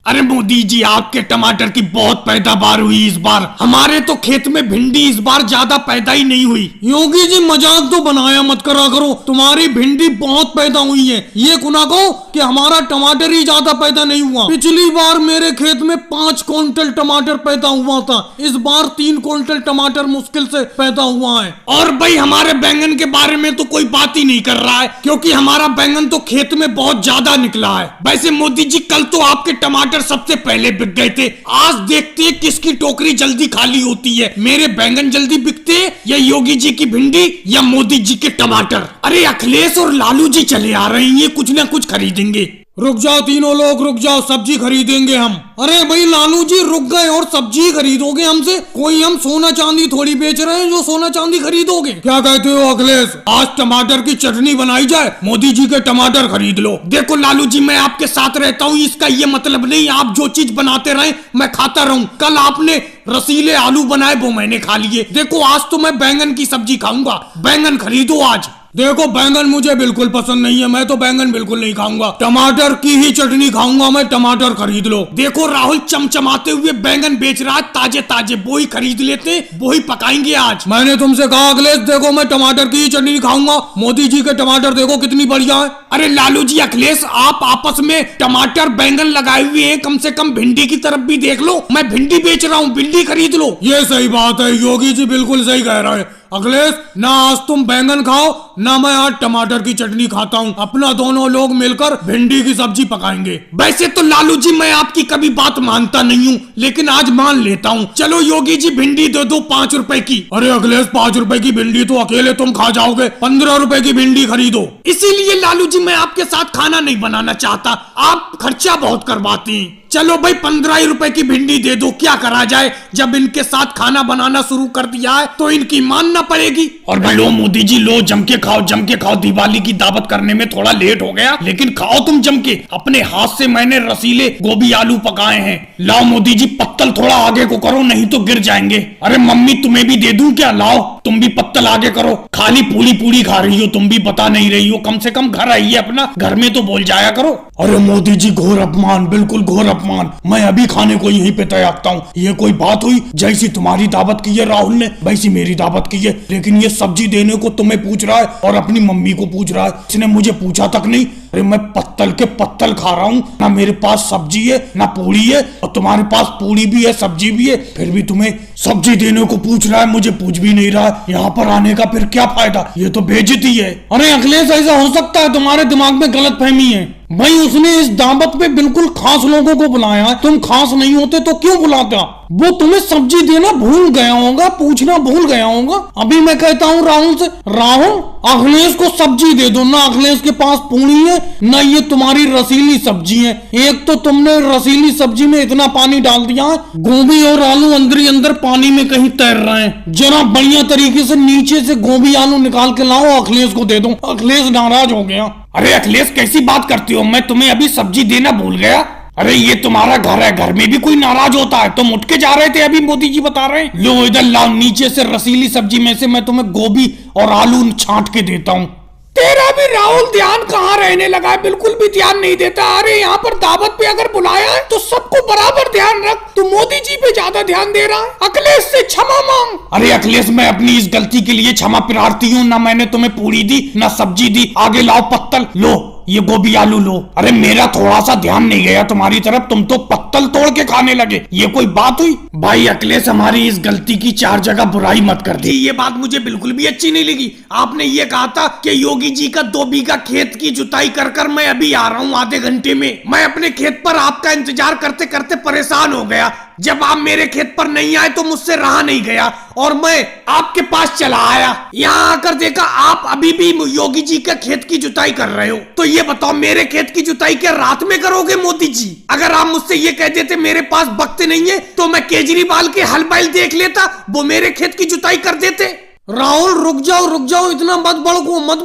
अरे मोदी जी, आपके टमाटर की बहुत पैदावार हुई इस बार। हमारे तो खेत में भिंडी इस बार ज्यादा पैदा ही नहीं हुई। योगी जी मजाक तो बनाया मत करा करो, तुम्हारी भिंडी बहुत पैदा हुई है। ये कुना कहो कि हमारा टमाटर ही ज्यादा पैदा नहीं हुआ। पिछली बार मेरे खेत में 5 क्विंटल टमाटर पैदा हुआ था, इस बार 3 क्विंटल टमाटर मुश्किल से पैदा हुआ है। और भाई हमारे बैंगन के बारे में तो कोई बात ही नहीं कर रहा है, क्योंकि हमारा बैंगन तो खेत में बहुत ज्यादा निकला है। वैसे मोदी जी, कल तो आपके टमाटर सबसे पहले बिक गए थे। आज देखते हैं किसकी टोकरी जल्दी खाली होती है, मेरे बैंगन जल्दी बिकते हैं या योगी जी की भिंडी या मोदी जी के टमाटर। अरे अखिलेश और लालू जी चले आ रहे हैं, ये कुछ ना कुछ खरीदेंगे। रुक जाओ तीनों लोग, रुक जाओ, सब्जी खरीदेंगे हम। अरे भाई लालू जी रुक गए और सब्जी खरीदोगे हमसे? कोई हम सोना चांदी थोड़ी बेच रहे हैं जो सोना चांदी खरीदोगे। क्या कहते हो अखिलेश, आज टमाटर की चटनी बनाई जाए? मोदी जी के टमाटर खरीद लो। देखो लालू जी, मैं आपके साथ रहता हूँ, इसका ये मतलब नहीं आप जो चीज बनाते रहे मैं खाता रहूं। कल आपने रसीले आलू बनाए, वो मैंने खा लिए। देखो आज तो मैं बैंगन की सब्जी खाऊंगा, बैंगन खरीदो आज। देखो बैंगन मुझे बिल्कुल पसंद नहीं है, मैं तो बैंगन बिल्कुल नहीं खाऊंगा, टमाटर की ही चटनी खाऊंगा मैं। टमाटर खरीद लो। देखो राहुल चमचमाते हुए बैंगन बेच रहा है, ताजे ताजे, वो ही खरीद लेते, वो ही पकाएंगे आज। मैंने तुमसे कहा अखिलेश, देखो मैं टमाटर की ही चटनी खाऊंगा। मोदी जी के टमाटर देखो कितनी बढ़िया है। अरे लालू जी, अखिलेश आप आपस में टमाटर बैंगन लगाए हुए हैं, कम से कम भिंडी की तरफ भी देख लो। मैं भिंडी बेच रहा हूँ, भिंडी खरीद लो। ये सही बात है, योगी जी बिल्कुल सही कह रहा है। अखिलेश, ना आज तुम बैंगन खाओ ना मैं आज टमाटर की चटनी खाता हूँ, अपना दोनों लोग मिलकर भिंडी की सब्जी पकाएंगे। वैसे तो लालू जी मैं आपकी कभी बात मानता नहीं हूँ, लेकिन आज मान लेता हूँ। चलो योगी जी भिंडी दे दो 5 रुपए की। अरे अखिलेश, 5 रुपए की भिंडी तो अकेले तुम खा जाओगे, 15 रुपए की भिंडी खरीदो। इसीलिए लालू जी मैं आपके साथ खाना नहीं बनाना चाहता, आप खर्चा बहुत करवाते हैं। चलो भाई 15 रुपए की भिंडी दे दो, क्या करा जाए, जब इनके साथ खाना बनाना शुरू कर दिया है तो इनकी मानना पड़ेगी। और भाई लो मोदी जी, लो जम के खाओ, जम के खाओ। दिवाली की दावत करने में थोड़ा लेट हो गया, लेकिन खाओ तुम जम के। अपने हाथ से मैंने रसीले गोभी आलू पकाए हैं। लाओ मोदी जी, पत्तल थोड़ा आगे को करो, नहीं तो गिर जाएंगे। अरे मम्मी तुम्हें भी दे दूं क्या? लाओ तुम भी पत्तल आगे करो। खाली पूरी पूरी खा रही हो तुम भी, बता नहीं रही हो। कम से कम घर आइए अपना, घर में तो बोल जाया करो। अरे मोदी जी, घोर अपमान, बिल्कुल घोर अपमान। मैं अभी खाने को यहीं पे त्यागता हूँ। ये कोई बात हुई? जैसी तुम्हारी दावत की है राहुल ने, वैसी मेरी दावत की है। लेकिन ये सब्जी देने को तुम्हें पूछ रहा है और अपनी मम्मी को पूछ रहा है, इसने मुझे पूछा तक नहीं। अरे मैं पत्तल के पत्तल खा रहा हूँ, ना मेरे पास सब्जी है ना पूरी है, और तुम्हारे पास पूरी भी है सब्जी भी है, फिर भी तुम्हें सब्जी देने को पूछ रहा है, मुझे पूछ भी नहीं रहा है। यहाँ पर आने का फिर क्या फायदा, ये तो बेइज्जती है। अरे अखिलेश, ऐसा हो सकता है तुम्हारे दिमाग में गलतफहमी है। भाई उसने इस दावत पे बिल्कुल खास लोगों को बुलाया है, तुम खास नहीं होते तो क्यों बुलाता? वो तुम्हें सब्जी देना भूल गया होगा, पूछना भूल गया होगा। अभी मैं कहता हूँ राहुल से, राहुल अखिलेश को सब्जी दे दो ना। अखिलेश के पास पूरी है ना ये तुम्हारी रसीली सब्जी है। एक तो तुमने रसीली सब्जी में इतना पानी डाल दिया है, गोभी और आलू अंदर ही अंदर पानी में कहीं तैर रहे हैं। जरा बढ़िया तरीके से नीचे से गोभी आलू निकाल के लाओ, अखिलेश को दे दो। अखिलेश नाराज हो गया। अरे अखिलेश, कैसी बात करती हो, मैं तुम्हें अभी सब्जी देना भूल गया। अरे ये तुम्हारा घर है, घर में भी कोई नाराज होता है? तुम उठ के जा रहे थे अभी, मोदी जी बता रहे हैं। लो इधर लाओ, नीचे से रसीली सब्जी में से मैं तुम्हें गोभी और आलू छांट के देता हूँ। तेरा भी राहुल ध्यान कहाँ रहने लगा है, बिल्कुल भी ध्यान नहीं देता। अरे यहाँ पर दावत पे अगर बुलाया है तो सबको बराबर ध्यान रख, तू मोदी जी पे ज्यादा ध्यान दे रहा है। अखिलेश से क्षमा मांग। अरे अखिलेश, मैं अपनी इस गलती के लिए क्षमा प्रार्थी हूँ। ना मैंने तुम्हें पूरी दी ना सब्जी दी। आगे लाओ पत्तल, लो ये गोभी आलू लो। अरे मेरा थोड़ा सा ध्यान नहीं गया तुम्हारी तरफ, तुम तो पत्तल तोड़ के खाने लगे, ये कोई बात हुई? भाई अखिलेश, हमारी इस गलती की 4 जगह बुराई मत कर दी, ये बात मुझे बिल्कुल भी अच्छी नहीं लगी। आपने ये कहा था कि योगी जी का 2 बीघा खेत की जुताई कर कर मैं अभी आ रहा हूँ आधे घंटे में। मैं अपने खेत पर आपका इंतजार करते करते परेशान हो गया। जब आप मेरे खेत पर नहीं आए तो मुझसे रहा नहीं गया और मैं आपके पास चला आया। यहाँ आकर देखा आप अभी भी योगी जी का खेत की जुताई कर रहे हो। तो ये बताओ, मेरे खेत की जुताई क्या रात में करोगे मोदी जी? अगर आप मुझसे ये कह देते मेरे पास वक्त नहीं है तो मैं केजरीवाल के हल बैल देख लेता, वो मेरे खेत की जुताई कर देते। राहुल रुक जाओ, इतना मत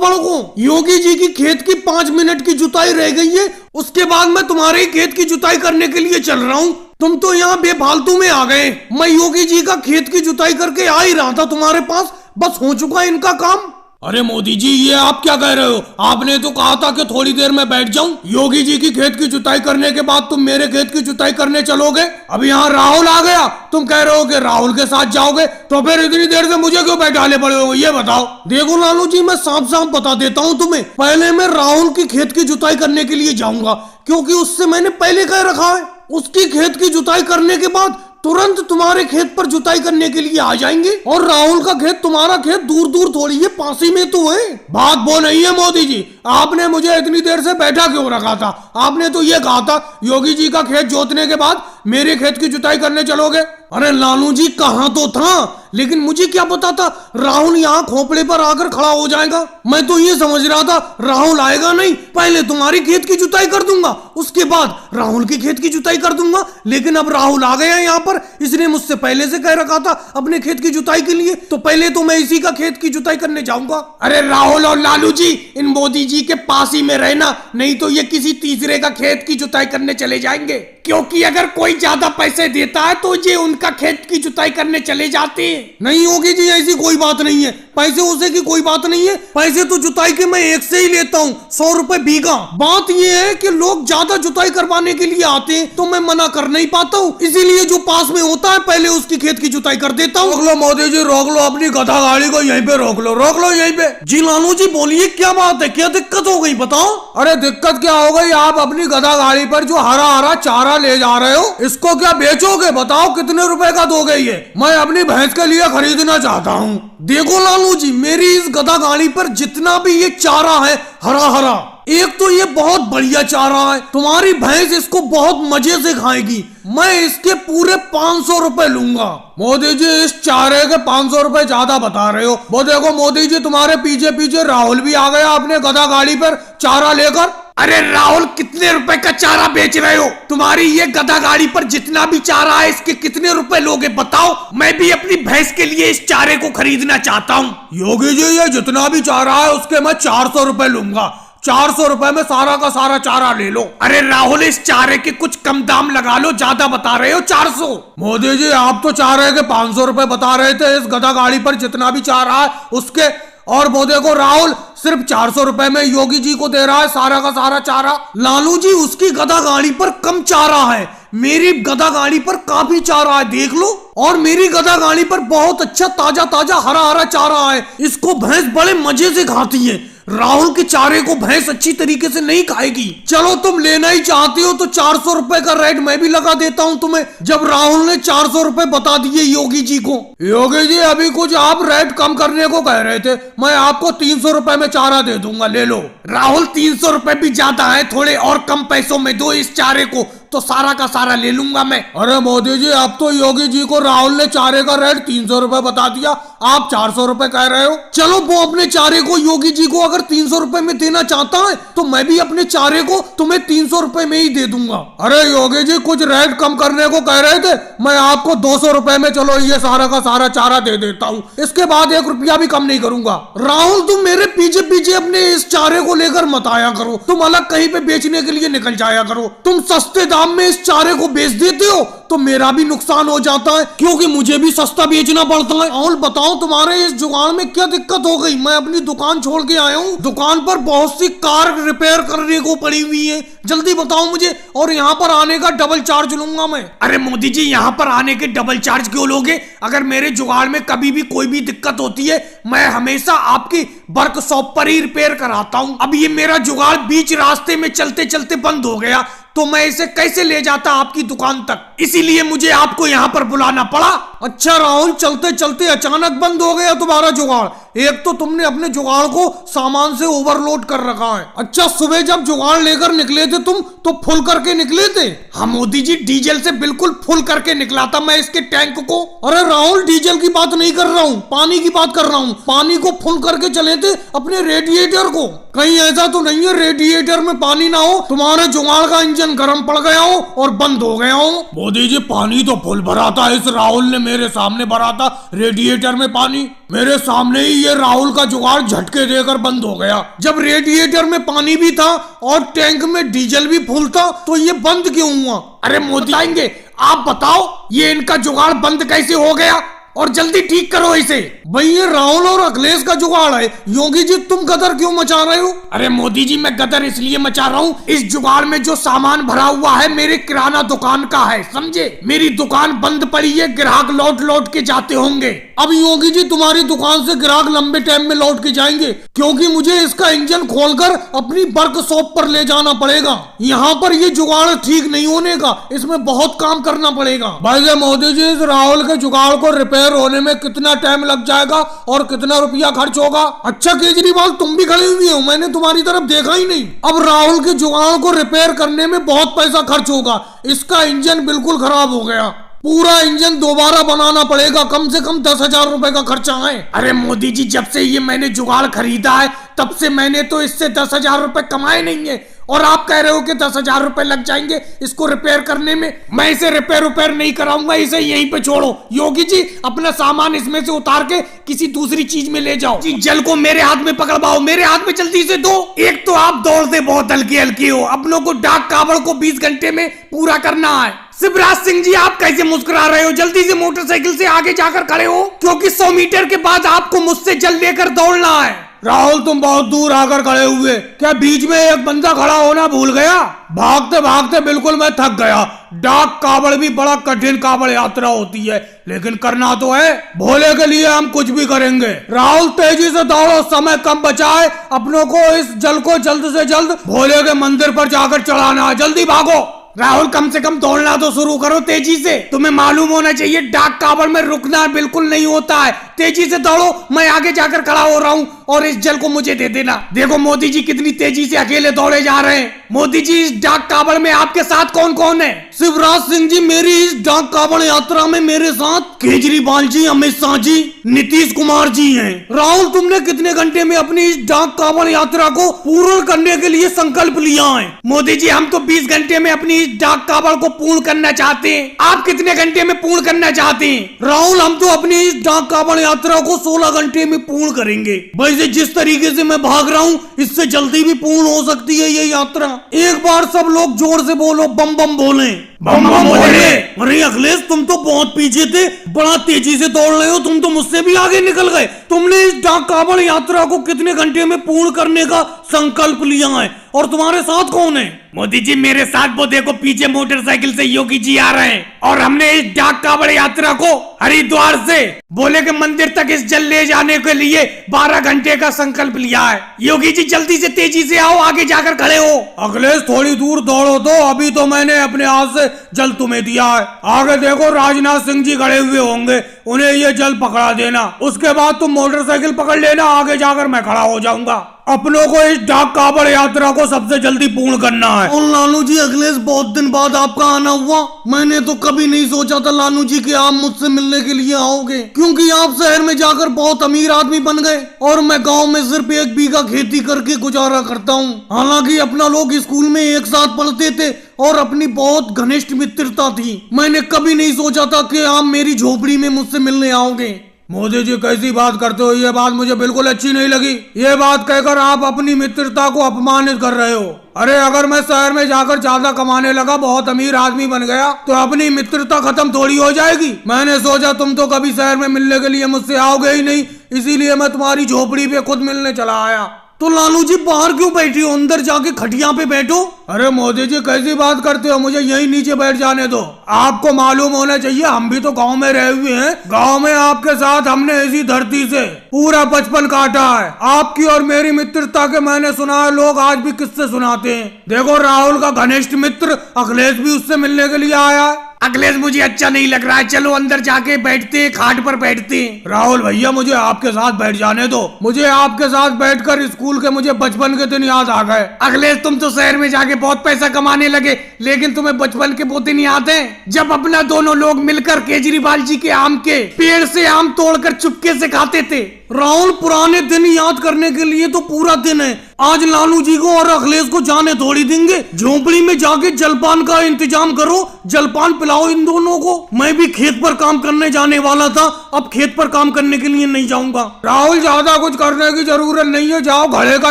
भड़को। योगी जी की खेत की 5 मिनट की जुताई रह गई है, उसके बाद मैं तुम्हारे खेत की जुताई करने के लिए चल रहा हूँ। तुम तो यहाँ बेफालतू में आ गए। मैं योगी जी का खेत की जुताई करके आ ही रहा था तुम्हारे पास, बस हो चुका इनका काम। अरे मोदी जी, ये आप क्या कह रहे हो? आपने तो कहा था कि थोड़ी देर में बैठ जाऊं। योगी जी की खेत की जुताई करने के बाद तुम मेरे खेत की जुताई करने चलोगे। अब यहाँ राहुल आ गया, तुम कह रहे हो कि राहुल के साथ जाओगे, तो फिर इतनी देर से मुझे क्यों बैठाने पड़े हो, ये बताओ। देखो लालू जी, मैं साफ साफ बता देता हूँ तुम्हें, पहले मैं राहुल की खेत की जुताई करने के लिए जाऊंगा, क्योंकि उससे मैंने पहले कह रखा है। उसकी खेत की जुताई करने के बाद तुरंत तुम्हारे खेत पर जुताई करने के लिए आ जाएंगे। और राहुल का खेत, तुम्हारा खेत दूर दूर थोड़ी है, पास ही में तो है। बात वो नहीं है मोदी जी, आपने मुझे इतनी देर से बैठा क्यों रखा था? आपने तो ये कहा था योगी जी का खेत जोतने के बाद मेरे खेत की जुताई करने चलोगे। अरे लालू जी, कहा तो था, लेकिन मुझे क्या पता था राहुल यहाँ खोपड़े पर आकर खड़ा हो जाएगा। मैं तो ये समझ रहा था राहुल आएगा नहीं, पहले तुम्हारी खेत की जुताई कर दूंगा, उसके बाद राहुल की खेत की जुताई कर दूंगा। लेकिन अब राहुल आ गया यहाँ पर, इसने मुझसे पहले से कह रखा था अपने खेत की जुताई के लिए, तो पहले तो मैं इसी का खेत की जुताई करने जाऊंगा। अरे राहुल और लालू जी, इन मोदी जी के पास ही में रहना, नहीं तो ये किसी तीसरे का खेत की जुताई करने चले जाएंगे। क्योंकि अगर कोई ज्यादा पैसे देता है तो ये उनका खेत की जुताई करने चले जाते हैं। नहीं होगी जी, ऐसी कोई बात नहीं है, पैसे उसे की कोई बात नहीं है। पैसे तो जुताई के मैं एक से ही लेता हूँ, 100 रुपए बीघा। बात ये है कि लोग ज्यादा जुताई करवाने के लिए आते हैं तो मैं मना कर नहीं पाता हूँ, इसीलिए जो पास में होता है पहले उसकी खेत की जुताई कर देता हूँ। रोक लो मोदी जी, रोक लो अपनी गधा गाड़ी को, यहीं पे रोक लो यहीं पे। जी लालू जी बोलिए, क्या बात है, क्या दिक्कत हो गई बताओ। अरे दिक्कत क्या हो गई, आप अपनी गधा गाड़ी पर जो हरा हरा चारा ले जा रहे हो, इसको क्या बेचोगे? बताओ कितने रुपए का दोगे ये? मैं अपनी भैंस के लिए खरीदना चाहता हूँ। देखो लालू जी, मेरी इस गधा गाड़ी पर जितना भी ये चारा है हरा हरा, एक तो ये बहुत बढ़िया चारा है, तुम्हारी भैंस इसको बहुत मजे से खाएगी। मैं इसके पूरे 500 रुपए लूंगा। मोदी जी, इस चारे के 500 रुपए ज्यादा बता रहे हो। वो देखो मोदी जी, तुम्हारे पीछे पीछे राहुल भी आ गया अपने गधा गाड़ी पर चारा लेकर। अरे राहुल, कितने रुपए का चारा बेच रहे हो? तुम्हारी ये गधा गाड़ी पर जितना भी चारा है, इसके कितने रुपए लोगे बताओ? मैं भी अपनी भैंस के लिए इस चारे को खरीदना चाहता हूँ। योगी जी, ये जितना भी चारा है उसके मैं 400 रुपए लूंगा। 400 रुपए में सारा का सारा चारा ले लो। अरे राहुल, इस चारे के कुछ कम दाम लगा लो, ज्यादा बता रहे हो 400। मोदी जी, आप तो चारे के 500 रुपए बता रहे थे, इस गधा गाड़ी पर जितना भी चारा है उसके। और वो देखो राहुल, सिर्फ 400 रुपए में योगी जी को दे रहा है सारा का सारा चारा। लालू जी, उसकी गधा गाड़ी पर कम चारा है, मेरी गधा गाड़ी पर काफी चारा है, देख लो। और मेरी गधा गाड़ी पर बहुत अच्छा ताजा ताजा हरा हरा चारा है, इसको भैंस बड़े मजे से खाती है। राहुल के चारे को भैंस अच्छी तरीके से नहीं खाएगी। चलो तुम लेना ही चाहती हो तो 400 रुपए का रेट मैं भी लगा देता हूँ तुम्हें, जब राहुल ने 400 रुपए बता दिए योगी जी को। योगी जी, अभी कुछ आप रेट कम करने को कह रहे थे, मैं आपको 300 रुपए में चारा दे दूंगा, ले लो। राहुल, 300 रुपए भी ज्यादा है, थोड़े और कम पैसों में दो इस चारे को, तो सारा का सारा ले लूंगा मैं। अरे मोदी जी, अब तो योगी जी को राहुल ने चारे का रेट 300 रुपए बता दिया, आप 400 रुपए कह रहे हो। चलो वो अपने चारे को योगी जी को अगर 300 रुपए में देना चाहता है तो मैं भी अपने चारे को तुम्हें 300 रुपए में ही दे दूंगा। अरे योगी जी, कुछ रेट कम करने को कह रहे थे, मैं आपको 200 रुपए में चलो ये सारा का सारा चारा दे देता हूँ, इसके बाद 1 रुपया भी कम नहीं करूंगा। राहुल, तुम मेरे पीछे पीछे अपने इस चारे को लेकर मत आया करो, तुम अलग कहीं पे बेचने के लिए निकल जाया करो। तुम सस्ते दाम में इस चारे को बेच देते हो तो मेरा भी नुकसान हो जाता है, क्योंकि मुझे भी सस्ता बेचना पड़ता है। और बताओ तुम्हारे इस जुगाड़ में क्या दिक्कत हो गई? मैं अपनी दुकान छोड़ के आया हूँ, दुकान पर बहुत सी कार रिपेयर करने को पड़ी हुई है, जल्दी बताओ मुझे, और यहाँ पर आने का डबल चार्ज लूंगा मैं। अरे मोदी जी, यहाँ पर आने के डबल चार्ज क्यों लोगे? अगर मेरे जुगाड़ में कभी भी कोई भी दिक्कत होती है, मैं हमेशा आपकी वर्कशॉप पर ही रिपेयर कराता हूँ। अब ये मेरा जुगाड़ बीच रास्ते में चलते चलते बंद हो गया तो मैं इसे कैसे ले जाता आपकी दुकान तक, इसीलिए मुझे आपको यहाँ पर बुलाना पड़ा। अच्छा राहुल, चलते चलते अचानक बंद हो गया तुम्हारा जुगाड़? एक तो तुमने अपने जुगाड़ को सामान से ओवरलोड कर रखा है। अच्छा, सुबह जब जुगाड़ लेकर निकले थे तुम तो फुल करके निकले थे? हाँ मोदी जी, डीजल से बिल्कुल फुल करके निकला था मैं इसके टैंक को। अरे राहुल, डीजल की बात नहीं कर रहा हूँ, पानी की बात कर रहा हूँ। पानी को फुल करके चले थे अपने रेडिएटर को, कहीं ऐसा तो नहीं है रेडिएटर में पानी ना हो, तुम्हारे जुगाड़ का इंजन गर्म पड़ गया हो और बंद हो गया हो? मोदी जी, पानी तो फुल भरा था, इस राहुल ने मेरे सामने भरा था रेडिएटर में पानी, मेरे सामने ही ये राहुल का जुगाड़ झटके देकर बंद हो गया। जब रेडिएटर में पानी भी था और टैंक में डीजल भी फुल था तो ये बंद क्यों हुआ? अरे मोदी आएंगे, आप बताओ ये इनका जुगाड़ बंद कैसे हो गया? और जल्दी ठीक करो इसे। भाई ये राहुल और अखिलेश का जुगाड़ है। योगी जी तुम गदर क्यों मचा रहे हो? अरे मोदी जी मैं गदर इसलिए मचा रहा हूँ, इस जुगाड़ में जो सामान भरा हुआ है मेरे किराना दुकान का है, समझे? मेरी दुकान बंद पड़ी है, ग्राहक लौट लौट के जाते होंगे। अब योगी जी तुम्हारी दुकान से ग्राहक लंबे टाइम में लौट के जाएंगे, क्योंकि मुझे इसका इंजन खोलकर अपनी वर्कशॉप पर ले जाना पड़ेगा। यहाँ पर ये जुगाड़ ठीक नहीं होने का, इसमें बहुत काम करना पड़ेगा। भाई मोदी जी इस राहुल के जुगाड़ को रिपेयर होने में कितना टाइम लग जाएगा और कितना रुपया खर्च होगा? अच्छा केजरीवाल तुम भी खड़े हुए हो, मैंने तुम्हारी तरफ देखा ही नहीं। अब राहुल के जुगाड़ को रिपेयर करने में बहुत पैसा खर्च होगा। इसका इंजन बिल्कुल खराब हो गया, पूरा इंजन दोबारा बनाना पड़ेगा, कम से कम 10,000 रुपए का खर्चा है। अरे मोदी जी जब से ये मैंने जुगाड़ खरीदा है तब से मैंने तो इससे 10,000 रुपए कमाए नहीं है, और आप कह रहे हो कि 10,000 रुपए लग जाएंगे इसको रिपेयर करने में। मैं इसे रिपेयर नहीं कराऊंगा, इसे यहीं पे छोड़ो। योगी जी अपना सामान इसमें से उतार के किसी दूसरी चीज में ले जाओ। जी जल को मेरे हाथ में पकड़वाओ, मेरे हाथ में जल्दी से दो। एक तो आप दौड़ते बहुत हल्की हल्की हो, अपनों को डाक कावड़ को 20 घंटे में पूरा करना है। शिवराज सिंह जी आप कैसे मुस्कुरा रहे हो? जल्दी से मोटरसाइकिल से आगे जाकर खड़े हो, क्योंकि 100 मीटर के बाद आपको मुझसे जल लेकर दौड़ना है। राहुल तुम बहुत दूर आकर खड़े हुए, क्या बीच में एक बंदा खड़ा होना भूल गया? भागते भागते बिल्कुल मैं थक गया। डाक कावड़ भी बड़ा कठिन कावड़ यात्रा होती है, लेकिन करना तो है। भोले के लिए हम कुछ भी करेंगे। राहुल तेजी से दौड़ो, समय कम बचा है, अपनों को इस जल को जल्द से जल्द भोले के मंदिर पर जाकर चढ़ाना है। जल्दी भागो। राहुल कम से कम दौड़ना तो शुरू करो तेजी से। तुम्हें मालूम होना चाहिए डाक कावड़ में रुकना बिल्कुल नहीं होता है। तेजी से दौड़ो, मैं आगे जाकर खड़ा हो रहा हूँ और इस जल को मुझे दे देना। देखो मोदी जी कितनी तेजी से अकेले दौड़े जा रहे हैं। मोदी जी इस डाक कावड़ में आपके साथ कौन कौन है? शिवराज सिंह जी मेरी इस डाक कावड़ यात्रा में मेरे साथ केजरीवाल जी, अमित शाह जी, नीतीश कुमार जी हैं। राहुल तुमने कितने घंटे में अपनी इस डाक कावड़ यात्रा को पूर्ण करने के लिए संकल्प लिया है? मोदी जी हम तो 20 घंटे में अपनी इस डाक कावड़ को पूर्ण करना चाहते हैं। आप कितने घंटे में पूर्ण करना चाहते हैं? राहुल हम तो अपनी इस डाक कावड़ यात्रा को 16 घंटे में पूर्ण करेंगे। वैसे जिस तरीके से मैं भाग रहा हूँ इससे जल्दी भी पूर्ण हो सकती है ये यात्रा। एक बार सब लोग जोर से बोलो, बम बम बोले। बम बम बोले। अरे अखिलेश तुम तो बहुत पीछे थे, बड़ा तेजी से दौड़ रहे हो, तुम तो मुझसे भी आगे निकल गए। तुमने इस डाक कावड़ यात्रा को कितने घंटे में पूर्ण करने का संकल्प लिया है और तुम्हारे साथ कौन है? मोदी जी मेरे साथ वो देखो पीछे मोटरसाइकिल से योगी जी आ रहे हैं, और हमने इस डाक कावड़ यात्रा को हरिद्वार से भोले के मंदिर तक इस जल ले जाने के लिए 12 घंटे का संकल्प लिया है। योगी जी जल्दी से तेजी से आओ, आगे जाकर खड़े हो। अखिलेश थोड़ी दूर दौड़ो तो, अभी तो मैंने अपने हाथ से जल तुम्हें दिया है। आगे देखो राजनाथ सिंह जी खड़े हुए होंगे, उन्हें ये जल पकड़ा देना। उसके बाद तुम मोटरसाइकिल पकड़ लेना, आगे जाकर मैं खड़ा हो जाऊंगा। अपनों को इस डाक कावड़ यात्रा को सबसे जल्दी पूर्ण करना है। और लालू जी अखिलेश बहुत दिन बाद आपका आना हुआ। मैंने तो कभी नहीं सोचा था लालू जी कि आप मुझसे मिलने के लिए आओगे, क्योंकि आप शहर में जाकर बहुत अमीर आदमी बन गए और मैं गांव में सिर्फ 1 बीघा खेती करके गुजारा करता हूं। हालांकि अपना लोग स्कूल में एक साथ पढ़ते थे और अपनी बहुत घनिष्ठ मित्रता थी। मैंने कभी नहीं सोचा था कि आप मेरी झोपड़ी में मुझसे मिलने आओगे। मोदी जी कैसी बात करते हो? ये बात मुझे बिल्कुल अच्छी नहीं लगी। ये बात कहकर आप अपनी मित्रता को अपमानित कर रहे हो। अरे अगर मैं शहर में जाकर ज्यादा कमाने लगा, बहुत अमीर आदमी बन गया, तो अपनी मित्रता खत्म थोड़ी हो जाएगी। मैंने सोचा तुम तो कभी शहर में मिलने के लिए मुझसे आओगे ही नहीं, इसीलिए मैं तुम्हारी झोपड़ी पे खुद मिलने चला आया। तो लालू जी बाहर क्यों बैठी हो? अंदर जाके खटिया पे बैठो। अरे मोदी जी कैसी बात करते हो? मुझे यही नीचे बैठ जाने दो। आपको मालूम होना चाहिए हम भी तो गांव में रहे हुए हैं। गांव में आपके साथ हमने इसी धरती से पूरा बचपन काटा है। आपकी और मेरी मित्रता के मैंने सुना है लोग आज भी किस्से सुनाते हैं। देखो राहुल का घनिष्ठ मित्र अखिलेश भी उससे मिलने के लिए आया है। अखिलेश मुझे अच्छा नहीं लग रहा है, चलो अंदर जाके बैठते हैं, खाट पर बैठते हैं। राहुल भैया मुझे आपके साथ बैठ जाने दो। मुझे आपके साथ बैठकर स्कूल के मुझे बचपन के दिन याद आ गए। अखिलेश तुम तो शहर में जाके बहुत पैसा कमाने लगे, लेकिन तुम्हें बचपन के वो दिन याद हैं जब अपना दोनों लोग मिलकर केजरीवाल जी के आम के पेड़ से आम तोड़कर चुपके से खाते थे। राहुल, पुराने दिन याद करने के लिए तो पूरा दिन है। आज लालू जी को और अखिलेश को जाने थोड़ी देंगे। झोपड़ी में जाके जलपान का इंतजाम करो, जलपान पिलाओ इन दोनों को। मैं भी खेत पर काम करने जाने वाला था, अब खेत पर काम करने के लिए नहीं जाऊंगा। राहुल, ज्यादा कुछ करने की जरूरत नहीं है, जाओ घड़े का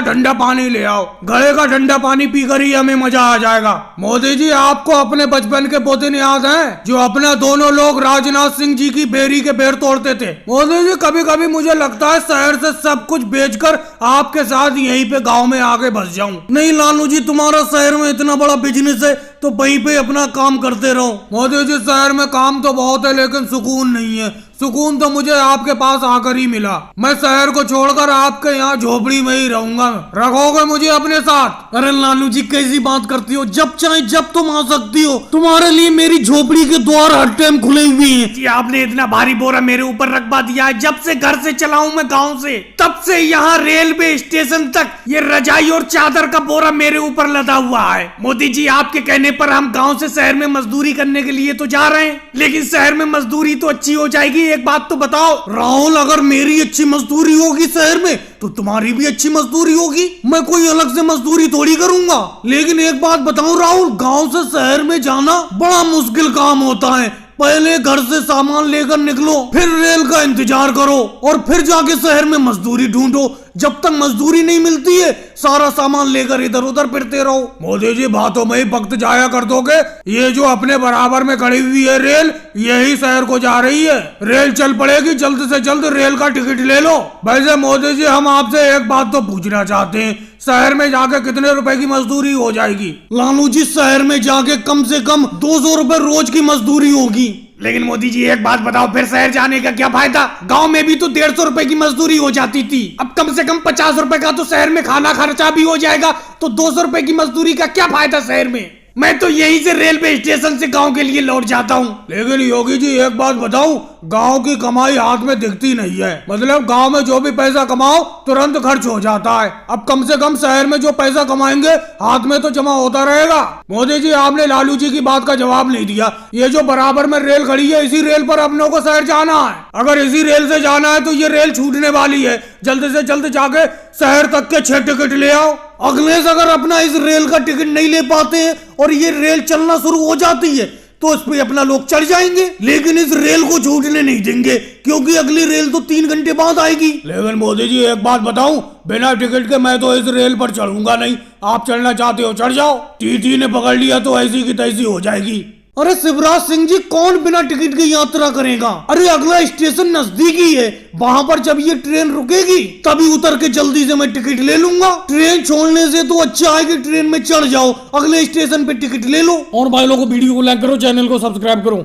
ठंडा पानी ले आओ। घड़े का ठंडा पानी पीकर ही हमें मजा आ जाएगा। मोदी जी, आपको अपने बचपन के वो दिन याद है जो अपने दोनों लोग राजनाथ सिंह जी की बेरी के पेड़ तोड़ते थे? मोदी जी, कभी कभी मुझे लगता है शहर से सब कुछ बेचकर आपके साथ यहीं पे गांव में आके बस जाऊं। नहीं लालू जी, तुम्हारा शहर में इतना बड़ा बिजनेस है तो वहीं पे अपना काम करते रहो। मोदी जी, शहर में काम तो बहुत है लेकिन सुकून नहीं है। सुकून तो मुझे आपके पास आकर ही मिला। मैं शहर को छोड़कर आपके यहाँ झोपड़ी में ही रहूंगा। रखोगे मुझे अपने साथ? अरे लालू जी, कैसी बात करती हो? जब चाहे जब तुम आ सकती हो। तुम्हारे लिए मेरी झोपड़ी के द्वार हर टाइम खुले हुए हैं। जी, आपने इतना भारी बोरा मेरे ऊपर रखवा दिया है। जब से घर से चला हूँ मैं गाँव से, तब से यहाँ रेलवे स्टेशन तक ये रजाई और चादर का बोरा मेरे ऊपर लदा हुआ है। मोदी जी, आपके कहने पर हम गाँव से शहर में मजदूरी करने के लिए तो जा रहे हैं, लेकिन शहर में मजदूरी तो अच्छी हो जाएगी। एक बात तो बताओ राहुल, अगर मेरी अच्छी मजदूरी होगी शहर में तो तुम्हारी भी अच्छी मजदूरी होगी। मैं कोई अलग से मजदूरी थोड़ी करूंगा। लेकिन एक बात बताऊं राहुल, गांव से शहर में जाना बड़ा मुश्किल काम होता है। पहले घर से सामान लेकर निकलो, फिर रेल का इंतजार करो और फिर जाके शहर में मजदूरी ढूंढो। जब तक मजदूरी नहीं मिलती है सारा सामान लेकर इधर उधर फिरते रहो। मोदी जी, बातों में ही वक्त जाया कर दोगे। ये जो अपने बराबर में खड़ी हुई है रेल, यही शहर को जा रही है। रेल चल पड़ेगी, जल्द से जल्द रेल का टिकट ले लो। वैसे मोदी जी, हम आपसे एक बात तो पूछना चाहते हैं, शहर में जाके कितने रुपए की मजदूरी हो जाएगी? लालू जी, शहर में जाके कम से कम 200 रुपए रोज की मजदूरी होगी। लेकिन मोदी जी, एक बात बताओ, फिर शहर जाने का क्या फायदा? गांव में भी तो 150 रुपए की मजदूरी हो जाती थी। अब कम से कम 50 रुपए का तो शहर में खाना खर्चा भी हो जाएगा, तो 200 रुपए की मजदूरी का क्या फायदा शहर में? मैं तो यहीं से रेलवे स्टेशन से गांव के लिए लौट जाता हूँ। लेकिन योगी जी, एक बात बताऊं, गांव की कमाई हाथ में दिखती नहीं है। मतलब गांव में जो भी पैसा कमाओ तुरंत खर्च हो जाता है। अब कम से कम शहर में जो पैसा कमाएंगे हाथ में तो जमा होता रहेगा। मोदी जी, आपने लालू जी की बात का जवाब नहीं दिया। ये जो बराबर में रेल खड़ी है, इसी रेल पर अपनों को शहर जाना है। अगर इसी रेल से जाना है तो ये रेल छूटने वाली है। जल्द से जल्द जाके शहर तक के 6 टिकट ले आओ। अखिलेश, अगर अपना इस रेल का टिकट नहीं ले पाते हैं और ये रेल चलना शुरू हो जाती है तो इस पे अपना लोग चढ़ जाएंगे, लेकिन इस रेल को छूटने नहीं देंगे क्योंकि अगली रेल तो 3 घंटे बाद आएगी। लेकिन मोदी जी, एक बात बताऊं, बिना टिकट के मैं तो इस रेल पर चढ़ूंगा नहीं। आप चढ़ना चाहते हो चढ़ जाओ, टीटी ने पकड़ लिया तो ऐसी की तैसी हो जाएगी। अरे शिवराज सिंह जी, कौन बिना टिकट की यात्रा करेगा? अरे अगला स्टेशन नजदीकी है, वहां पर जब ये ट्रेन रुकेगी तभी उतर के जल्दी से मैं टिकट ले लूंगा। ट्रेन छोड़ने से तो अच्छा है कि ट्रेन में चढ़ जाओ, अगले स्टेशन पे टिकट ले लो। और भाई लोगों को वीडियो को लाइक करो, चैनल को सब्सक्राइब करो।